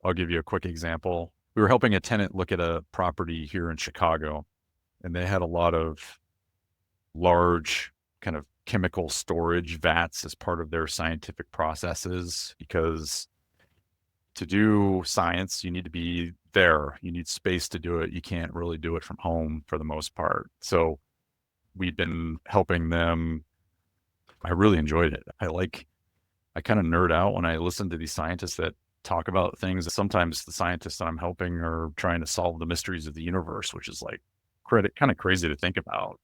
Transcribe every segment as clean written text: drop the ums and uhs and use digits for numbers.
I'll give you a quick example. We were helping a tenant look at a property here in Chicago, and they had a lot of large kind of chemical storage vats as part of their scientific processes, because to do science, you need to be there. You need space to do it. You can't really do it from home for the most part. So we've been helping them. I really enjoyed it. I kind of nerd out when I listen to these scientists that talk about things. Sometimes the scientists that I'm helping are trying to solve the mysteries of the universe, which is like kind of crazy to think about.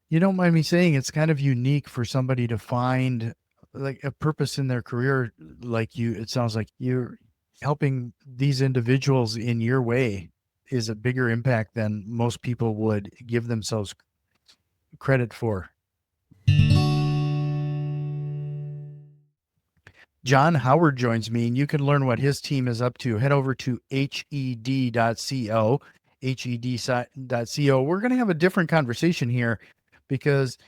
You don't mind me saying it's kind of unique for somebody to find like a purpose in their career like you. It sounds like you're helping these individuals in your way is a bigger impact than most people would give themselves credit for. Jon Howard joins me, and you can learn what his team is up to. Head over to hed.co, hed.co. We're going to have a different conversation here because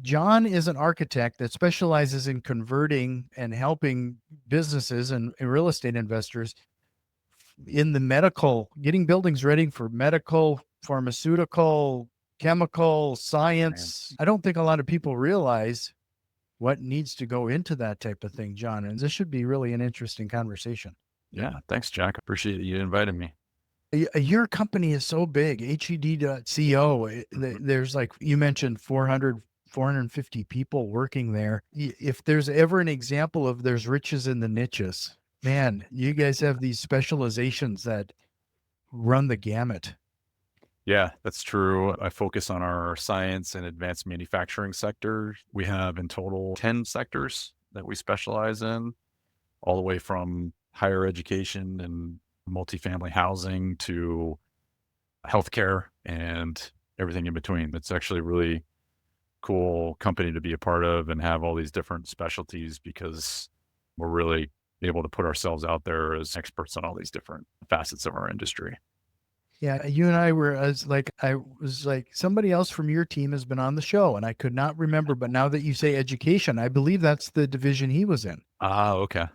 Jon is an architect that specializes in converting and helping businesses and real estate investors in the medical, getting buildings ready for medical, pharmaceutical, chemical, science. I don't think a lot of people realize what needs to go into that type of thing, Jon. And this should be really an interesting conversation. Yeah. Thanks, Jack. Appreciate you inviting me. Your company is so big, HED.co. There's like you mentioned 450 people working there. If there's ever an example of there's riches in the niches, man, you guys have these specializations that run the gamut. Yeah, that's true. I focus on our science and advanced manufacturing sector. We have in total 10 sectors that we specialize in, all the way from higher education and multifamily housing to healthcare and everything in between. It's actually a really cool company to be a part of and have all these different specialties, because we're really able to put ourselves out there as experts on all these different facets of our industry. Yeah, you and I were I was like somebody else from your team has been on the show and I could not remember, but now that you say education, I believe that's the division he was in. Ah, okay.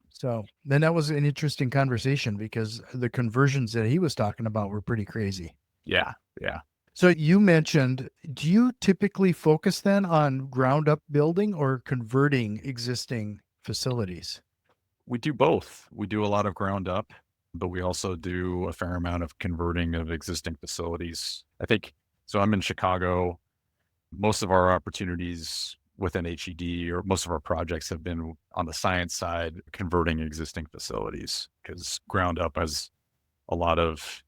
So then that was an interesting conversation because the conversions that he was talking about were pretty crazy. Yeah, yeah. So you mentioned, do you typically focus then on ground up building or converting existing facilities? We do both. We do a lot of ground up, but we also do a fair amount of converting of existing facilities. I think so. I'm in Chicago. Most of our opportunities within HED, or most of our projects, have been on the science side, converting existing facilities, because ground up has a lot of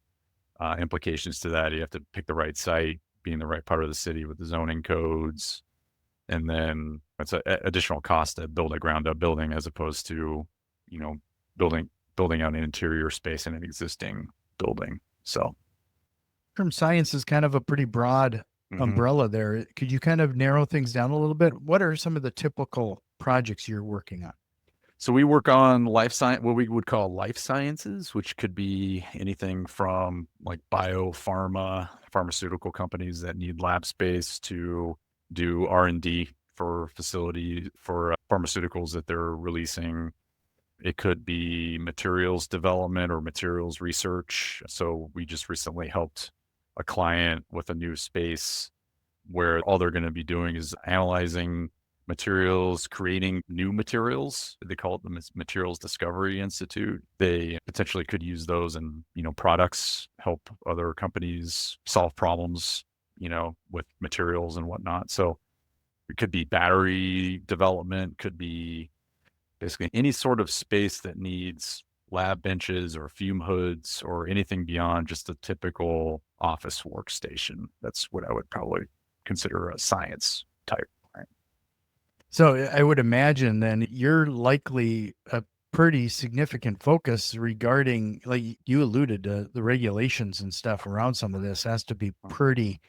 implications to that. You have to pick the right site, be in the right part of the city with the zoning codes, and then it's an additional cost to build a ground up building as opposed to, you know, building out an interior space in an existing building. So, Term science is kind of a pretty broad mhm. umbrella there. Could you kind of narrow things down a little bit? What are some of the typical projects you're working on? So we work on life science, what we would call life sciences, which could be anything from like biopharma, pharmaceutical companies that need lab space to do R&D for facility for pharmaceuticals that they're releasing. It could be materials development or materials research. So we just recently helped a client with a new space where all they're going to be doing is analyzing materials, creating new materials. They call it the Materials Discovery Institute. They potentially could use those in, products, help other companies solve problems, with materials and whatnot. So it could be battery development, could be basically any sort of space that needs lab benches or fume hoods or anything beyond just a typical office workstation. That's what I would probably consider a science type. Right? So I would imagine then you're likely a pretty significant focus regarding, like you alluded to, the regulations and stuff around some of this has to be pretty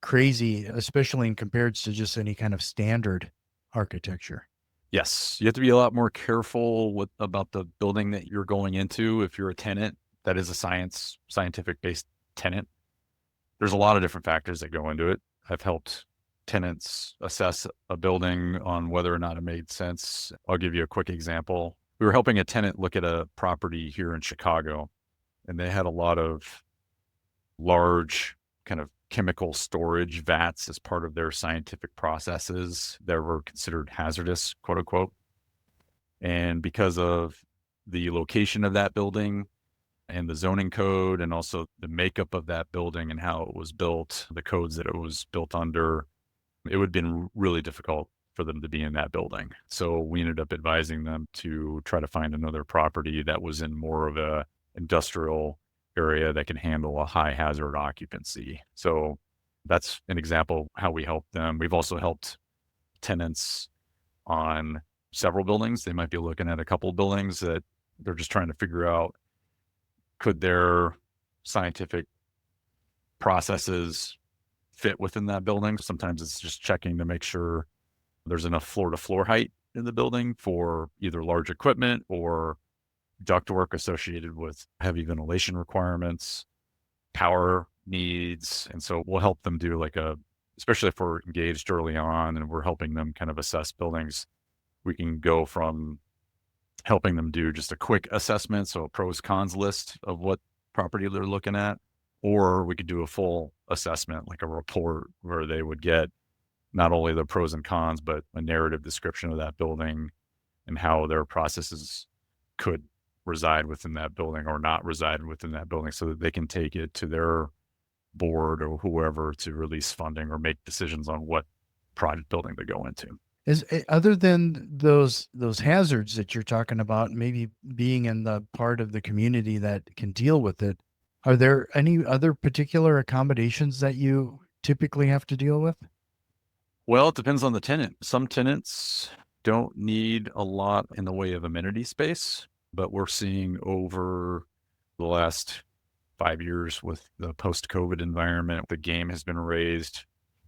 crazy, especially in compared to just any kind of standard architecture. Yes, you have to be a lot more careful about the building that you're going into. If you're a tenant that is a scientific based tenant, there's a lot of different factors that go into it. I've helped tenants assess a building on whether or not it made sense. I'll give you a quick example. we were helping a tenant look at a property here in Chicago, and they had a lot of large kind of chemical storage vats as part of their scientific processes that were considered hazardous, quote unquote. And because of the location of that building and the zoning code and also the makeup of that building and how it was built, the codes that it was built under, it would have been really difficult for them to be in that building. So we ended up advising them to try to find another property that was in more of a industrial area that can handle a high hazard occupancy. So that's an example of how we help them. We've also helped tenants on several buildings. They might be looking at a couple of buildings that they're just trying to figure out, could their scientific processes fit within that building? Sometimes it's just checking to make sure there's enough floor to floor height in the building for either large equipment or ductwork associated with heavy ventilation requirements, power needs. And so we'll help them do especially if we're engaged early on and we're helping them kind of assess buildings, we can go from helping them do just a quick assessment, so a pros cons list of what property they're looking at, or we could do a full assessment, like a report where they would get not only the pros and cons, but a narrative description of that building and how their processes could reside within that building or not reside within that building so that they can take it to their board or whoever to release funding or make decisions on what project building to go into. Other than those hazards that you're talking about, maybe being in the part of the community that can deal with it, are there any other particular accommodations that you typically have to deal with? Well, it depends on the tenant. Some tenants don't need a lot in the way of amenity space, but we're seeing over the last 5 years with the post-COVID environment, the game has been raised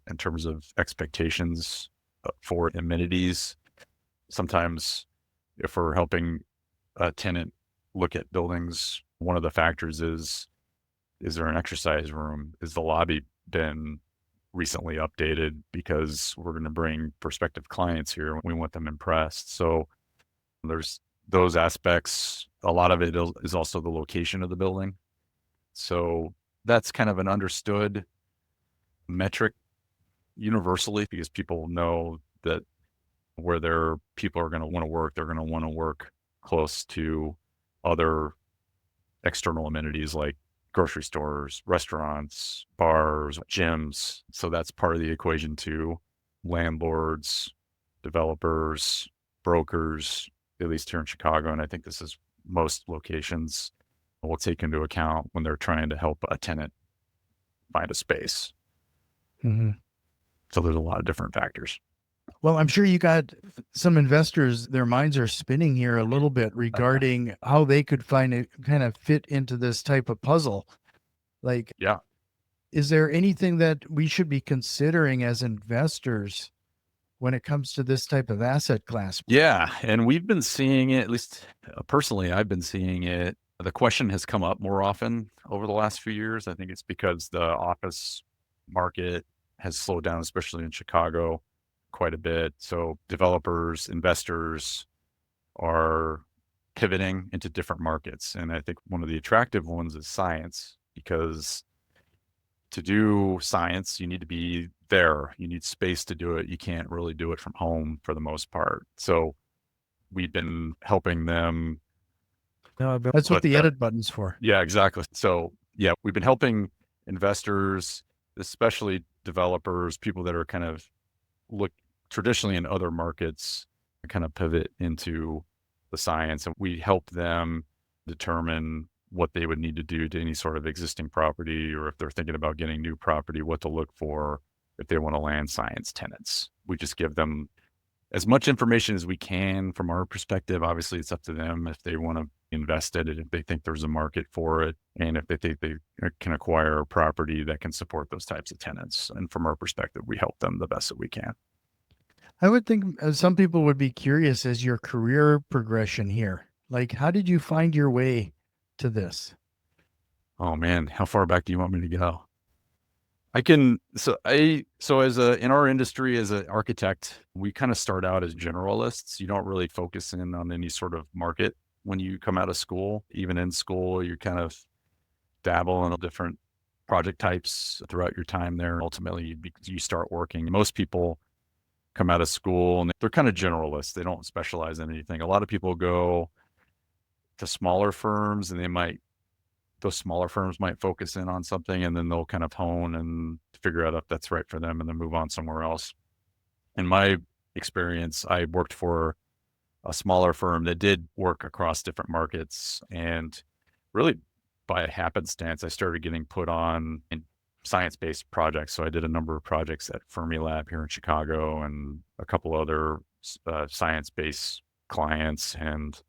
in terms of expectations for amenities. Sometimes if we're helping a tenant look at buildings, one of the factors is there an exercise room? Is the lobby been recently updated? Because we're going to bring prospective clients here. We want them impressed. So there's those aspects. A lot of it is also the location of the building. So that's kind of an understood metric universally because people know that where their people are going to want to work, they're going to want to work close to other external amenities like grocery stores, restaurants, bars, gyms. So that's part of the equation too. Landlords, developers, brokers, at least here in Chicago, and I think this is most locations, will take into account when they're trying to help a tenant find a space. Mm-hmm. So there's a lot of different factors. Well, I'm sure you got some investors, their minds are spinning here a little bit regarding how they could find it kind of fit into this type of puzzle. Like, Yeah. Is there anything that we should be considering as investors when it comes to this type of asset class? Yeah. And we've been seeing it, at least personally, I've been seeing it. The question has come up more often over the last few years. I think it's because the office market has slowed down, especially in Chicago, quite a bit. So developers, investors are pivoting into different markets. And I think one of the attractive ones is science, because to do science, you need to be there. You need space to do it. You can't really do it from home for the most part. So we've been helping them. No, but that's what the edit button's for. Yeah, exactly. So yeah, we've been helping investors, especially developers, people that are kind of look traditionally in other markets, kind of pivot into the science. And we help them determine what they would need to do to any sort of existing property, or if they're thinking about getting new property, what to look for if they want to land science tenants. We just give them as much information as we can from our perspective. Obviously, it's up to them if they want to invest in it, if they think there's a market for it, and if they think they can acquire a property that can support those types of tenants. And from our perspective, we help them the best that we can. I would think some people would be curious as your career progression here. Like, how did you find your way to this? Oh man, how far back do you want me to go? I can so as a in our industry as an architect, we kind of start out as generalists. You don't really focus in on any sort of market when you come out of school. Even in school, you kind of dabble in different project types throughout your time there. Ultimately, you start working. Most people come out of school and they're kind of generalists. They don't specialize in anything. A lot of people go to smaller firms and those smaller firms might focus in on something and then they'll kind of hone and figure out if that's right for them and then move on somewhere else. In my experience, I worked for a smaller firm that did work across different markets. And really by happenstance, I started getting put on in science-based projects. So I did a number of projects at Fermilab here in Chicago and a couple other science-based clients. And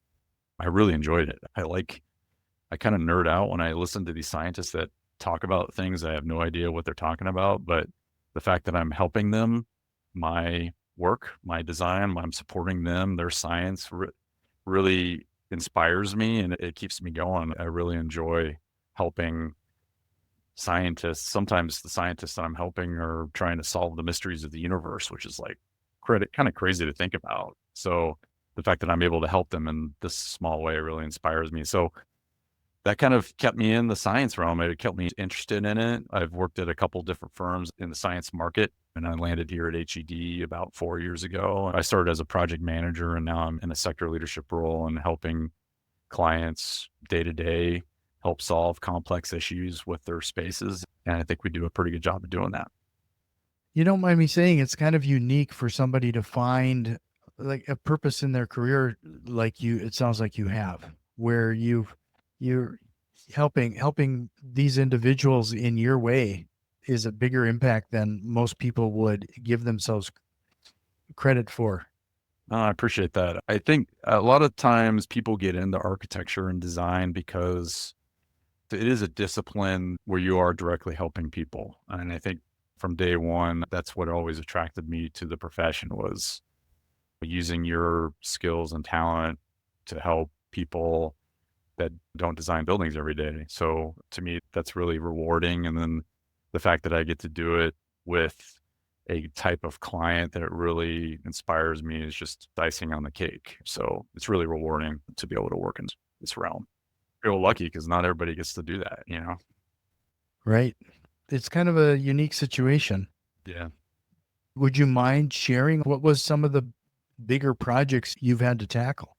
I really enjoyed it. I kind of nerd out when I listen to these scientists that talk about things. I have no idea what they're talking about, but the fact that I'm helping them, my work, my design, I'm supporting them, their science really inspires me and it keeps me going. I really enjoy helping scientists. Sometimes the scientists that I'm helping are trying to solve the mysteries of the universe, which is like kind of crazy to think about. So the fact that I'm able to help them in this small way really inspires me. So that kind of kept me in the science realm. It kept me interested in it. I've worked at a couple different firms in the science market, and I landed here at HED about 4 years ago. I started as a project manager, and now I'm in a sector leadership role and helping clients day to day help solve complex issues with their spaces. And I think we do a pretty good job of doing that. You don't mind me saying it's kind of unique for somebody to find like a purpose in their career like you it sounds like you have, where you're helping these individuals in your way is a bigger impact than most people would give themselves credit for. I appreciate that. I think a lot of times people get into architecture and design because it is a discipline where you are directly helping people. And I think from day one, that's what always attracted me to the profession was using your skills and talent to help people that don't design buildings every day. So to me, that's really rewarding. And then the fact that I get to do it with a type of client that it really inspires me is just icing on the cake. So it's really rewarding to be able to work in this realm. I feel lucky because not everybody gets to do that, you know? Right. It's kind of a unique situation. Yeah. Would you mind sharing what was some of the bigger projects you've had to tackle?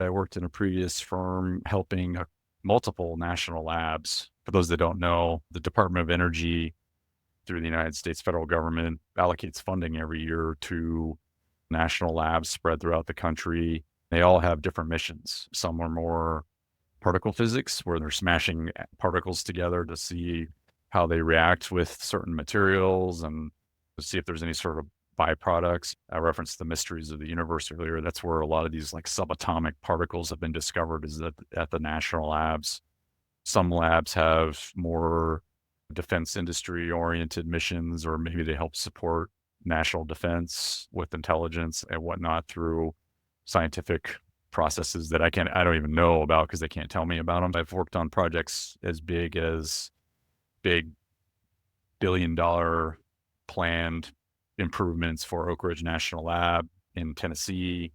I worked in a previous firm helping multiple national labs. For those that don't know, the Department of Energy through the United States federal government allocates funding every year to national labs spread throughout the country. They all have different missions. Some are more particle physics, where they're smashing particles together to see how they react with certain materials and to see if there's any sort of byproducts. I referenced the mysteries of the universe earlier. That's where a lot of these like subatomic particles have been discovered is at the national labs. Some labs have more defense industry oriented missions, or maybe they help support national defense with intelligence and whatnot through scientific processes that I don't even know about because they can't tell me about them. I've worked on projects as big as big billion-dollar planned improvements for Oak Ridge National Lab in Tennessee.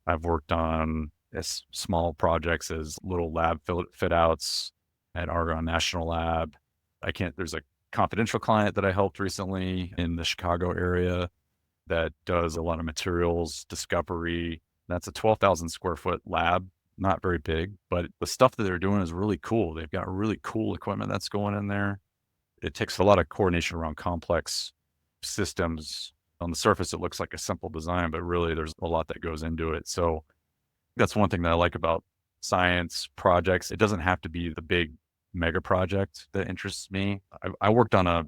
I've worked on as small projects as little lab fit outs at Argonne National Lab. There's a confidential client that I helped recently in the Chicago area that does a lot of materials discovery. That's a 12,000 square foot lab, not very big, but the stuff that they're doing is really cool. They've got really cool equipment that's going in there. It takes a lot of coordination around complex systems. On the surface, it looks like a simple design, but really there's a lot that goes into it. So that's one thing that I like about science projects. It doesn't have to be the big mega project that interests me. I worked on a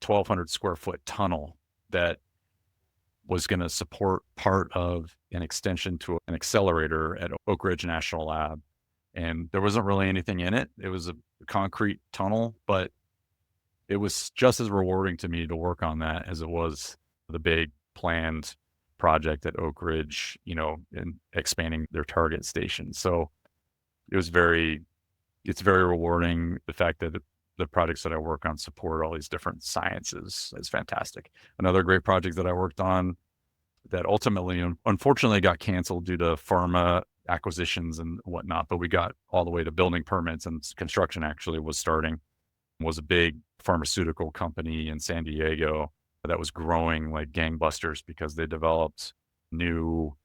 1,200 square foot tunnel that was going to support part of an extension to an accelerator at Oak Ridge National Lab. And there wasn't really anything in it. It was a concrete tunnel, but it was just as rewarding to me to work on that as it was the big planned project at Oak Ridge, and expanding their target station. So it's very rewarding. The fact that the projects that I work on support all these different sciences is fantastic. Another great project that I worked on that ultimately, unfortunately, got canceled due to pharma acquisitions and whatnot, but we got all the way to building permits and construction actually was starting, was a big pharmaceutical company in San Diego that was growing like gangbusters because they developed new,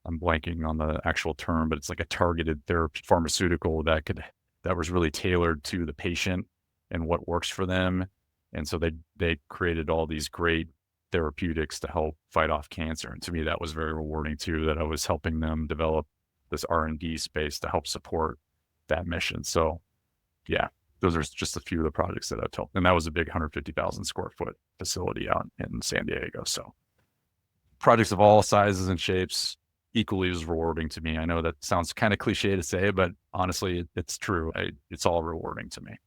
I'm blanking on the actual term, but it's like a targeted therapy pharmaceutical that was really tailored to the patient and what works for them. And so they created all these great therapeutics to help fight off cancer. And to me, that was very rewarding too, that I was helping them develop this R&D space to help support that mission. So yeah, those are just a few of the projects that I've helped. And that was a big 150,000 square foot facility out in San Diego. So projects of all sizes and shapes, equally as rewarding to me. I know that sounds kind of cliche to say, but honestly, it's true. It's all rewarding to me.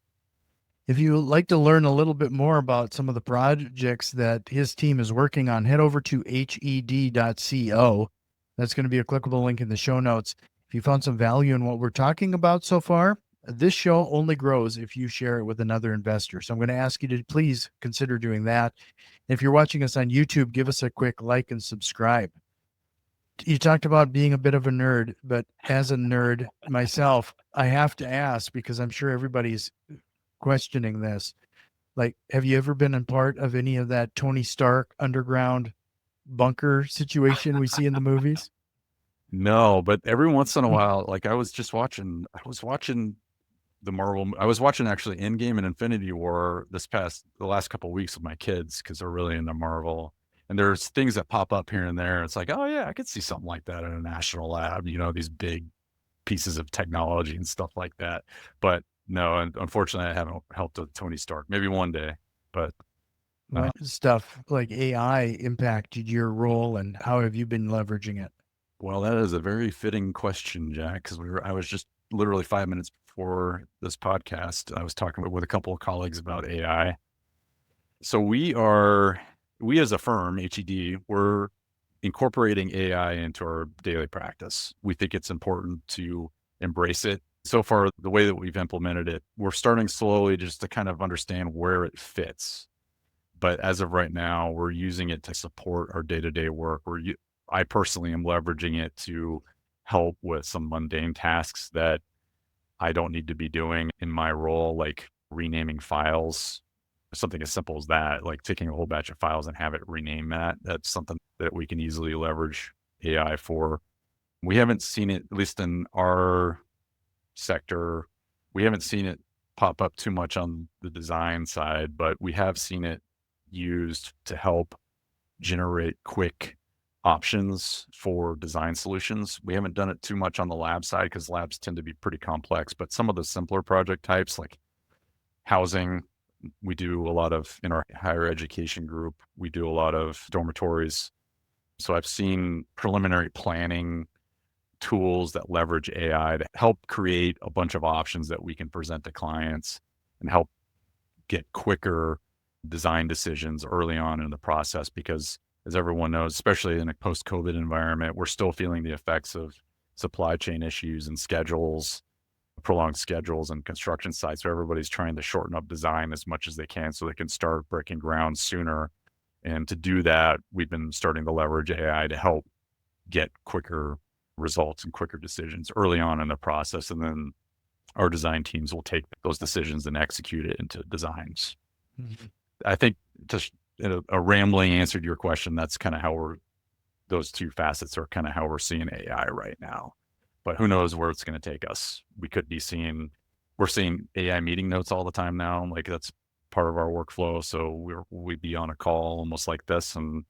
If you would like to learn a little bit more about some of the projects that his team is working on, head over to hed.co. That's going to be a clickable link in the show notes. If you found some value in what we're talking about so far, this show only grows if you share it with another investor. So I'm going to ask you to please consider doing that. If you're watching us on YouTube, give us a quick like and subscribe. You talked about being a bit of a nerd, but as a nerd myself, I have to ask, because I'm sure everybody's questioning this. Like, have you ever been a part of any of that Tony Stark underground bunker situation we see in the movies? No, but every once in a while, like I was watching I was watching actually Endgame and Infinity War the last couple of weeks with my kids because they're really into Marvel. And there's things that pop up here and there. It's like, oh yeah, I could see something like that in a national lab, these big pieces of technology and stuff like that. But no, and unfortunately I haven't helped with Tony Stark. Maybe one day, but What stuff like AI impacted your role, and how have you been leveraging it? well, that is a very fitting question, Jack, because I was just literally 5 minutes before this podcast, I was talking with a couple of colleagues about AI. So we as a firm, HED, we're incorporating AI into our daily practice. We think it's important to embrace it. So far, the way that we've implemented it, we're starting slowly just to kind of understand where it fits. But as of right now, we're using it to support our day-to-day work. I personally am leveraging it to help with some mundane tasks that I don't need to be doing in my role, like renaming files, something as simple as that, like taking a whole batch of files and have it rename that. That's something that we can easily leverage AI for. We haven't seen it, at least in our sector, we haven't seen it pop up too much on the design side, but we have seen it used to help generate quick options for design solutions. We haven't done it too much on the lab side because labs tend to be pretty complex, but some of the simpler project types like housing, we do a lot of in our higher education group, we do a lot of dormitories. So I've seen preliminary planning tools that leverage AI to help create a bunch of options that we can present to clients and help get quicker design decisions early on in the process, because as everyone knows, especially in a post-COVID environment, we're still feeling the effects of supply chain issues and prolonged schedules and construction sites. So everybody's trying to shorten up design as much as they can so they can start breaking ground sooner. And to do that, we've been starting to leverage AI to help get quicker results and quicker decisions early on in the process. And then our design teams will take those decisions and execute it into designs. Mm-hmm. I think just a rambling answer to your question, that's kind of how those two facets are kind of how we're seeing AI right now. But who knows where it's going to take us. We're seeing AI meeting notes all the time now. Like that's part of our workflow. So we'd be on a call almost like this and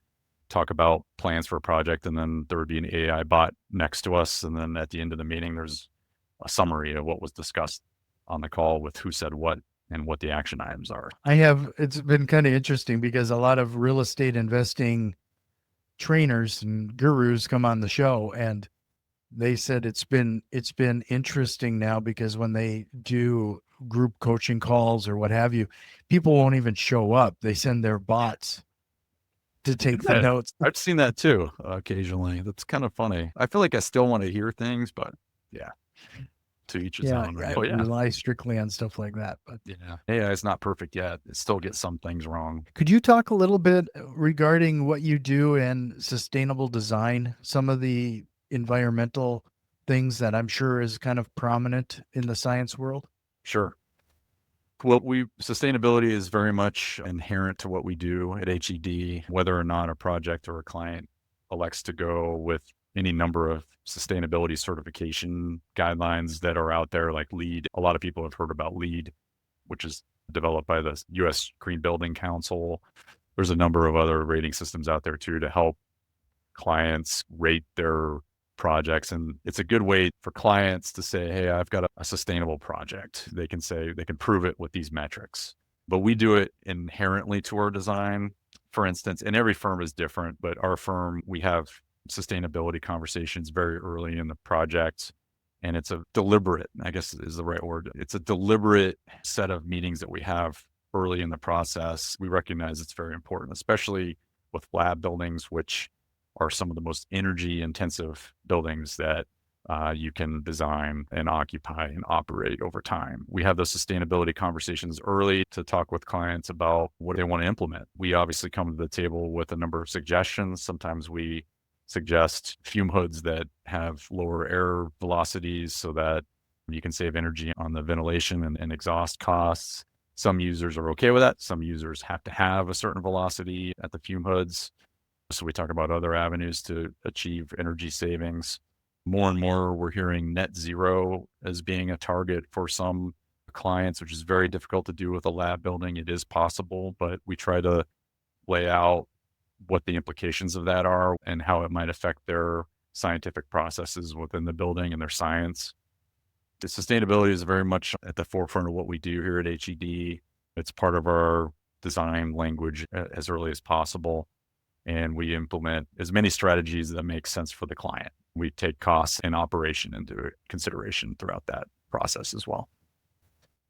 talk about plans for a project. And then there would be an AI bot next to us. And then at the end of the meeting, there's a summary of what was discussed on the call with who said what and what the action items are. It's been kind of interesting because a lot of real estate investing trainers and gurus come on the show, and they said it's been interesting now because when they do group coaching calls or what have you, people won't even show up. They send their bots to take the notes. I've seen that too occasionally. That's kind of funny. I feel like I still want to hear things, but yeah. to each his Yeah, own, I right? Oh, yeah. rely strictly on stuff like that. But Yeah. AI is not perfect yet. It still gets some things wrong. could you talk a little bit regarding what you do in sustainable design? Some of the environmental things that I'm sure is kind of prominent in the science world. Sure. Well, sustainability is very much inherent to what we do at HED, whether or not a project or a client elects to go with any number of sustainability certification guidelines that are out there, like LEED. A lot of people have heard about LEED, which is developed by the US Green Building Council. There's a number of other rating systems out there too to help clients rate their projects. And it's a good way for clients to say, hey, I've got a sustainable project. They can say, they can prove it with these metrics. But we do it inherently to our design. For instance, and every firm is different, but our firm, we have sustainability conversations very early in the project. And it's a deliberate, I guess is the right word. It's a deliberate set of meetings that we have early in the process. We recognize it's very important, especially with lab buildings, which are some of the most energy intensive buildings that you can design and occupy and operate over time. We have those sustainability conversations early to talk with clients about what they want to implement. We obviously come to the table with a number of suggestions. Sometimes we suggest fume hoods that have lower air velocities so that you can save energy on the ventilation and exhaust costs. Some users are okay with that. Some users have to have a certain velocity at the fume hoods. So we talk about other avenues to achieve energy savings. More and more, we're hearing net zero as being a target for some clients, which is very difficult to do with a lab building. It is possible, but we try to lay out what the implications of that are and how it might affect their scientific processes within the building and their science. The sustainability is very much at the forefront of what we do here at HED. It's part of our design language as early as possible. And we implement as many strategies that make sense for the client. We take costs and operation into consideration throughout that process as well.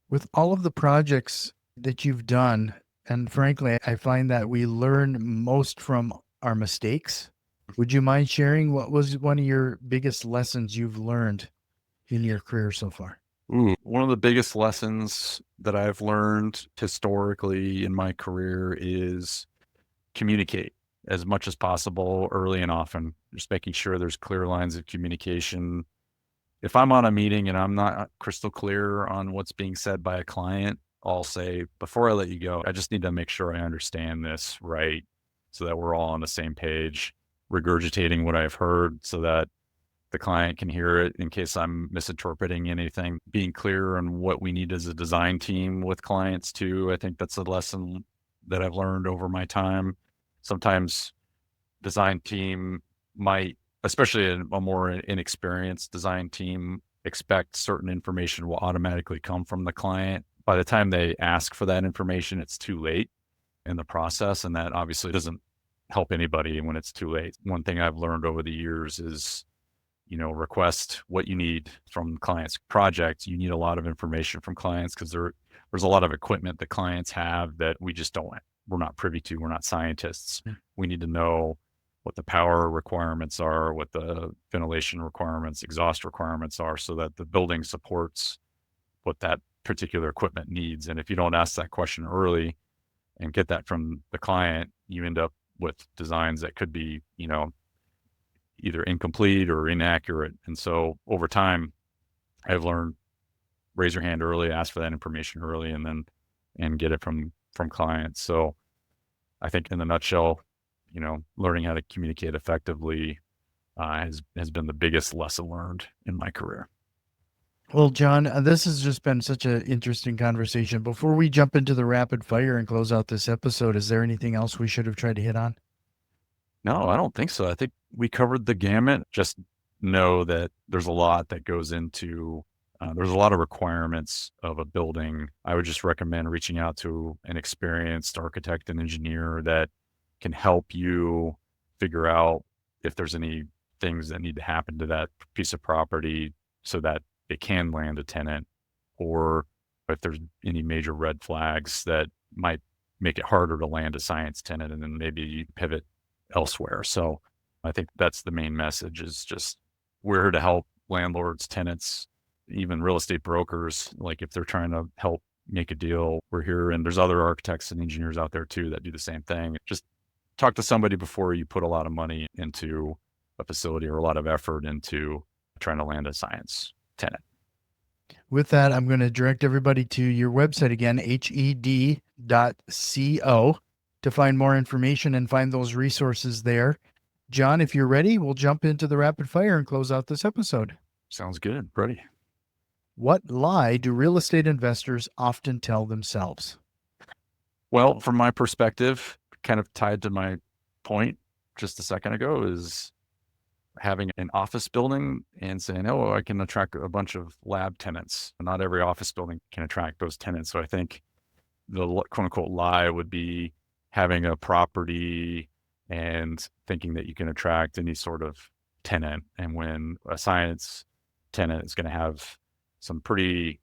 With all of the projects that you've done, and frankly, I find that we learn most from our mistakes. Would you mind sharing what was one of your biggest lessons you've learned in your career so far? Ooh, one of the biggest lessons that I've learned historically in my career is communicate as much as possible early and often, just making sure there's clear lines of communication. If I'm on a meeting and I'm not crystal clear on what's being said by a client, I'll say, before I let you go, I just need to make sure I understand this right so that we're all on the same page, regurgitating what I've heard so that the client can hear it in case I'm misinterpreting anything, being clear on what we need as a design team with clients too. I think that's a lesson that I've learned over my time. Sometimes design team might, especially a more inexperienced design team, expect certain information will automatically come from the client. By the time they ask for that information, it's too late in the process. And that obviously doesn't help anybody when it's too late. One thing I've learned over the years is, request what you need from clients' projects. You need a lot of information from clients because there's a lot of equipment that clients have that we're not privy to. We're not scientists. We need to know what the power requirements are, what the ventilation requirements, exhaust requirements are, so that the building supports what that particular equipment needs. And if you don't ask that question early and get that from the client, you end up with designs that could be, either incomplete or inaccurate. And so over time, I've learned raise your hand early, ask for that information early, and get it from clients. So I think in the nutshell, learning how to communicate effectively has been the biggest lesson learned in my career. Well, Jon, this has just been such an interesting conversation. Before we jump into the rapid fire and close out this episode, is there anything else we should have tried to hit on? No, I don't think so. I think we covered the gamut. Just know that there's a lot that goes into there's a lot of requirements of a building. I would just recommend reaching out to an experienced architect and engineer that can help you figure out if there's any things that need to happen to that piece of property so that it can land a tenant, or if there's any major red flags that might make it harder to land a science tenant, and then maybe you pivot elsewhere. So I think that's the main message is just we're here to help landlords, tenants even real estate brokers, like if they're trying to help make a deal, we're here. And there's other architects and engineers out there too that do the same thing. Just talk to somebody before you put a lot of money into a facility or a lot of effort into trying to land a science tenant. With that, I'm going to direct everybody to your website again, hed.co, to find more information and find those resources there. Jon, if you're ready, we'll jump into the rapid fire and close out this episode. Sounds good. Ready. What lie do real estate investors often tell themselves? Well, from my perspective, kind of tied to my point just a second ago, is having an office building and saying, oh, I can attract a bunch of lab tenants. Not every office building can attract those tenants. So I think the quote unquote lie would be having a property and thinking that you can attract any sort of tenant. And when a science tenant is going to have some pretty,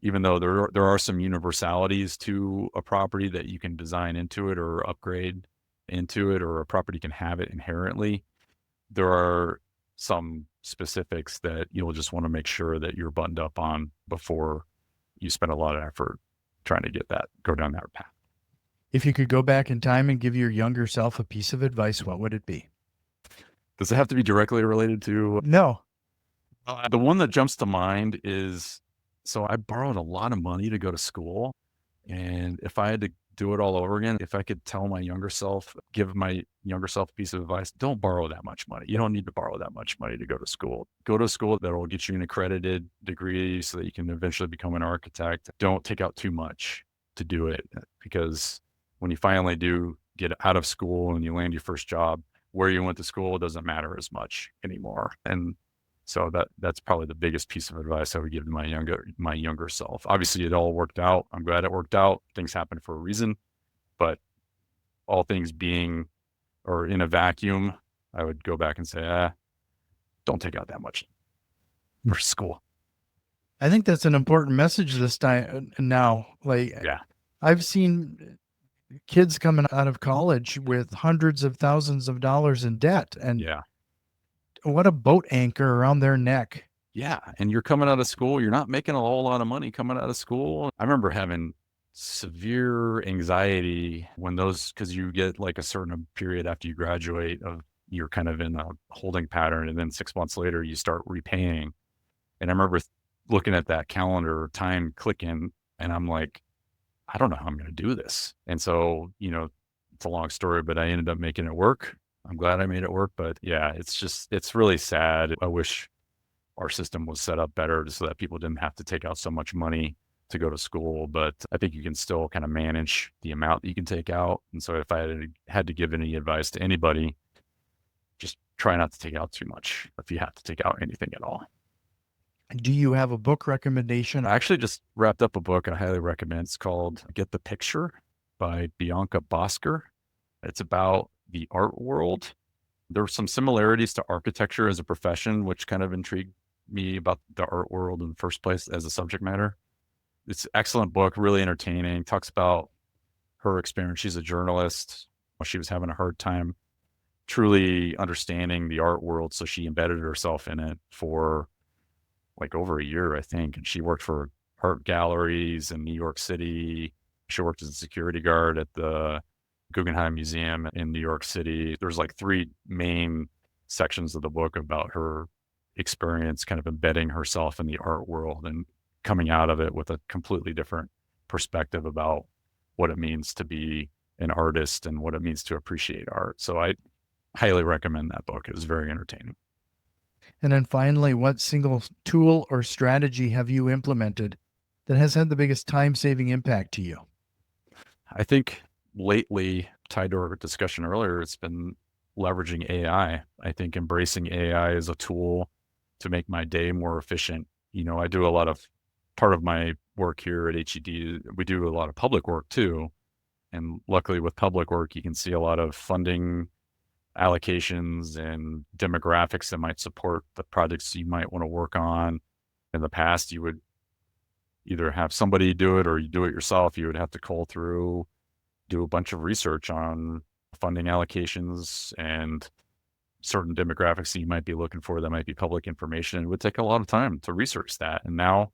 even though there are some universalities to a property that you can design into it or upgrade into it, or a property can have it inherently, there are some specifics that you'll just want to make sure that you're buttoned up on before you spend a lot of effort trying to go down that path. If you could go back in time and give your younger self a piece of advice, what would it be? Does it have to be directly related to? No. The one that jumps to mind is, so I borrowed a lot of money to go to school. And if I had to do it all over again, if I could tell my younger self, give my younger self a piece of advice, don't borrow that much money. You don't need to borrow that much money to go to school. Go to a school that will get you an accredited degree so that you can eventually become an architect. Don't take out too much to do it, because when you finally do get out of school and you land your first job, where you went to school doesn't matter as much anymore. And so that's probably the biggest piece of advice I would give to my younger self. Obviously, it all worked out. I'm glad it worked out. Things happen for a reason, but all things being, or in a vacuum, I would go back and say, don't take out that much for school. I think that's an important message this time now. Like, Yeah, I've seen kids coming out of college with hundreds of thousands of dollars in debt, and yeah. what a boat anchor around their neck. Yeah. And you're coming out of school, you're not making a whole lot of money coming out of school. I remember having severe anxiety when because you get like a certain period after you graduate of, you're kind of in a holding pattern. And then 6 months later, you start repaying. And I remember looking at that calendar, time clicking, and I'm like, I don't know how I'm going to do this. And so, it's a long story, but I ended up making it work. I'm glad I made it work, but yeah, it's really sad. I wish our system was set up better so that people didn't have to take out so much money to go to school, but I think you can still kind of manage the amount that you can take out. And so if I had to give any advice to anybody, just try not to take out too much if you have to take out anything at all. Do you have a book recommendation? I actually just wrapped up a book I highly recommend. It's called Get the Picture by Bianca Bosker. It's about the art world. There were some similarities to architecture as a profession, which kind of intrigued me about the art world in the first place as a subject matter. It's an excellent book, really entertaining. Talks about her experience. She's a journalist. She was having a hard time truly understanding the art world, so she embedded herself in it for like over a year, I think. And she worked for art galleries in New York City. She worked as a security guard at the Guggenheim Museum in New York City. There's like 3 main sections of the book about her experience kind of embedding herself in the art world and coming out of it with a completely different perspective about what it means to be an artist and what it means to appreciate art. So I highly recommend that book. It was very entertaining. And then finally, what single tool or strategy have you implemented that has had the biggest time-saving impact to you? I think lately, tied to our discussion earlier, it's been leveraging AI. I think embracing AI as a tool to make my day more efficient. I do part of my work here at HED, we do a lot of public work too. And luckily with public work, you can see a lot of funding allocations and demographics that might support the projects you might want to work on. In the past, you would either have somebody do it or you do it yourself. You would have to cull through, do a bunch of research on funding allocations and certain demographics that you might be looking for that might be public information. It would take a lot of time to research that. And now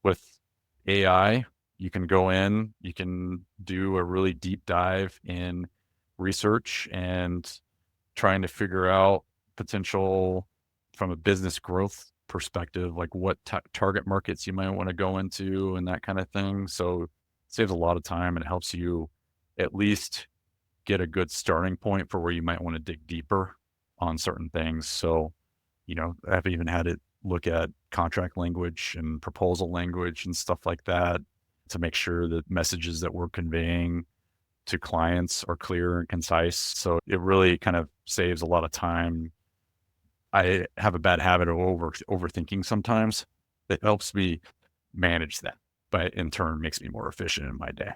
with AI, you can go in, you can do a really deep dive in research and trying to figure out potential from a business growth perspective, like what target markets you might want to go into and that kind of thing. So it saves a lot of time and it helps you at least get a good starting point for where you might want to dig deeper on certain things. So, I've even had it look at contract language and proposal language and stuff like that to make sure that messages that we're conveying to clients are clear and concise. So it really kind of saves a lot of time. I have a bad habit of overthinking sometimes. It helps me manage that, but in turn makes me more efficient in my day.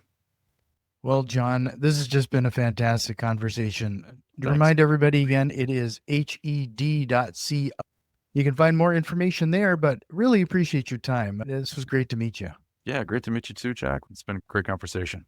Well, Jon, this has just been a fantastic conversation. To Thanks. remind everybody again, it is hed.co. You can find more information there, but really appreciate your time. This was great to meet you. Yeah, great to meet you too, Jack. It's been a great conversation.